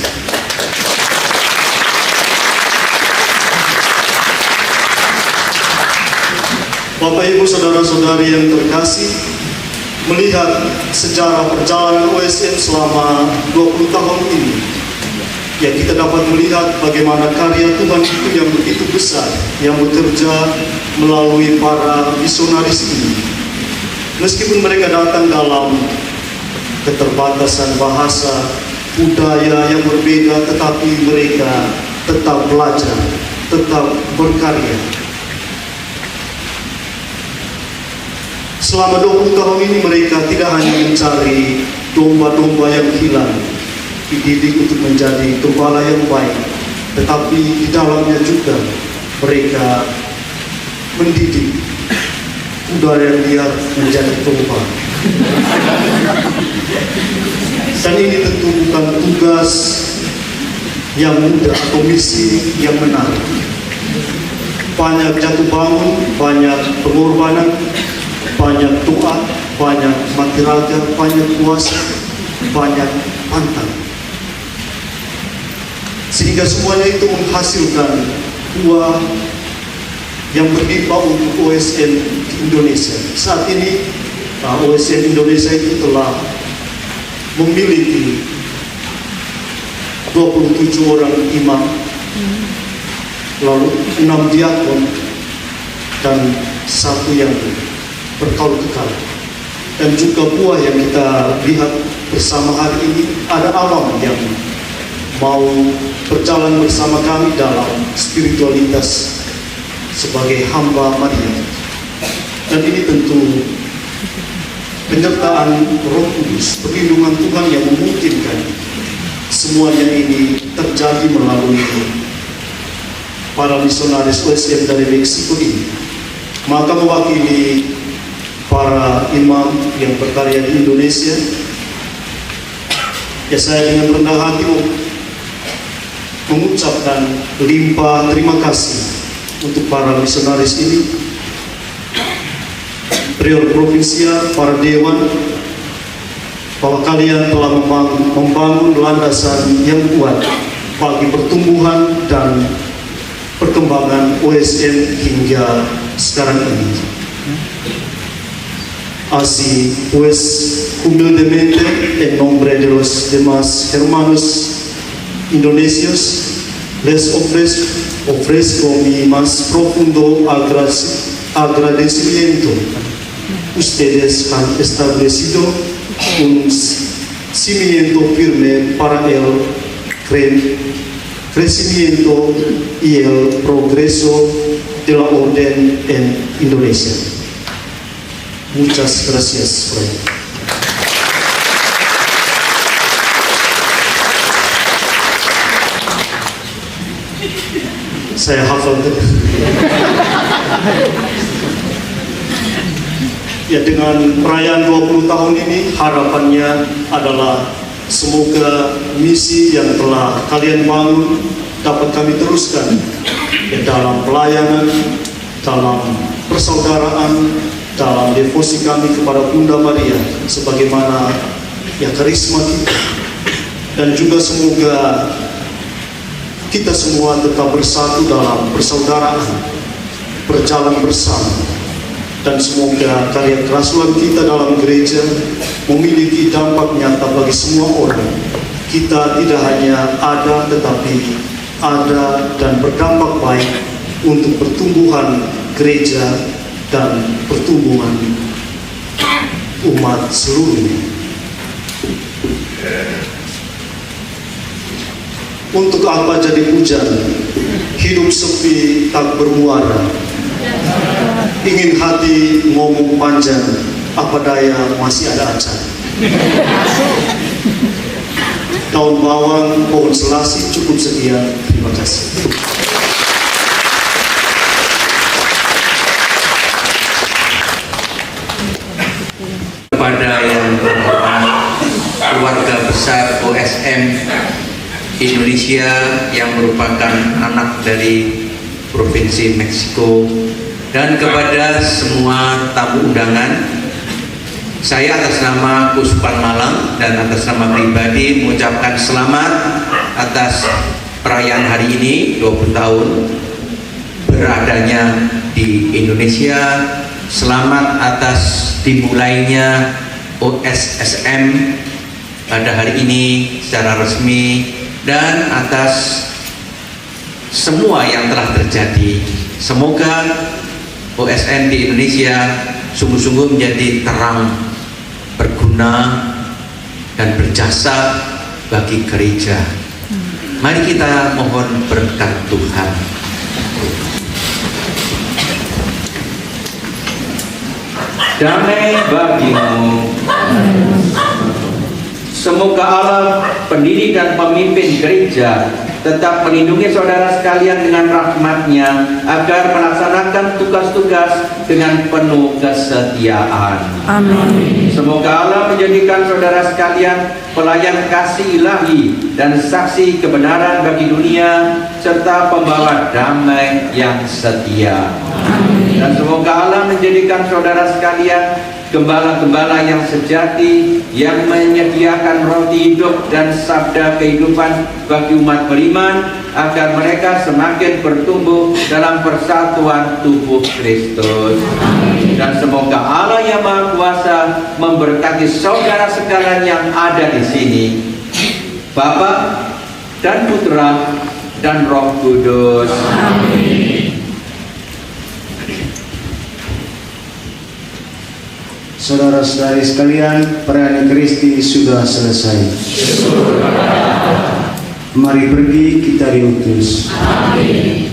Bapak Ibu saudara-saudari yang terkasih, melihat sejarah perjalanan OSN selama 20 tahun ini, ya kita dapat melihat bagaimana karya Tuhan itu yang begitu besar yang bekerja melalui para misionaris ini. Meskipun mereka datang dalam keterbatasan bahasa, budaya yang berbeda, tetapi mereka tetap belajar, tetap berkarya. Selama 20 tahun ini mereka tidak hanya mencari domba-domba yang hilang, dididik untuk menjadi gembala yang baik, tetapi di dalamnya juga mereka mendidik kuda yang liar menjadi domba. Dan ini tentu bukan tugas yang mudah atau misi yang menarik. Banyak jatuh bangun, banyak pengorbanan, banyak doa, banyak mati raga, banyak kuasa, banyak pantang. Sehingga semuanya itu menghasilkan buah yang berlimpah untuk OSN Indonesia. Saat ini OSN Indonesia itu telah memiliki 27 orang imam, lalu 6 diakon, dan 1 yang berkaul kekal. Dan juga buah yang kita lihat bersama hari ini, ada awam yang mau berjalan bersama kami dalam spiritualitas sebagai hamba Maria. Dan ini tentu penyertaan Roh Kudus, perlindungan Tuhan yang memungkinkan semuanya ini terjadi melalui para misionaris OSM dari Meksiko ini. Maka mewakili para imam yang berkarya di Indonesia, ya saya dengan rendah hati mengucapkan limpah terima kasih untuk para misionaris ini, prior provinsial, para dewan, bahwa kalian telah membangun landasan yang kuat bagi pertumbuhan dan perkembangan OSN hingga sekarang ini. Así pues, humildemente, en nombre de los demás hermanos indonesios, les ofrezco mi más profundo agradecimiento. Ustedes han establecido un cimiento firme para el crecimiento y el progreso de la orden en Indonesia. Muchas gracias, Fray. Saya hafal ya, dengan perayaan 20 tahun ini harapannya adalah semoga misi yang telah kalian bangun dapat kami teruskan ya, dalam pelayanan, dalam persaudaraan, dalam devosi kami kepada Bunda Maria sebagaimana ya karisma kita, dan juga semoga kita semua tetap bersatu dalam persaudaraan, berjalan bersama, dan semoga karya kerasulan kita dalam gereja memiliki dampak nyata bagi semua orang. Kita tidak hanya ada, tetapi ada dan berdampak baik untuk pertumbuhan gereja dan pertumbuhan umat seluruhnya. Untuk apa jadi pujian? Hidup sepi tak bermuara. Ingin hati ngomong panjang, apa daya masih ada acara. Daun bawang, pohon selasih, cukup sekian. Terima kasih. Kepada yang terhormat keluarga besar OSM Indonesia yang merupakan anak dari Provinsi Meksiko, dan kepada semua tamu undangan, saya atas nama Kuskupan Malang dan atas nama pribadi mengucapkan selamat atas perayaan hari ini 20 tahun beradanya di Indonesia. Selamat atas dimulainya OSSM pada hari ini secara resmi, dan atas semua yang telah terjadi. Semoga OSN di Indonesia sungguh-sungguh menjadi terang, berguna, dan berjasa bagi gereja. Mari kita mohon berkat Tuhan. Damai bagimu. Semoga Allah, pendiri dan pemimpin gereja, tetap melindungi saudara sekalian dengan rahmat-Nya agar melaksanakan tugas-tugas dengan penuh kesetiaan. Amin. Semoga Allah menjadikan saudara sekalian pelayan kasih ilahi dan saksi kebenaran bagi dunia, serta pembawa damai yang setia. Dan semoga Allah menjadikan saudara sekalian gembala-gembala yang sejati, yang menyediakan roti hidup dan sabda kehidupan bagi umat beriman, agar mereka semakin bertumbuh dalam persatuan tubuh Kristus. Dan semoga Allah yang Maha Kuasa memberkati saudara sekalian yang ada di sini, Bapa dan Putra dan Roh Kudus. Saudara-saudari sekalian, perayaan Ekaristi sudah selesai. Mari pergi, kita diutus. Amin.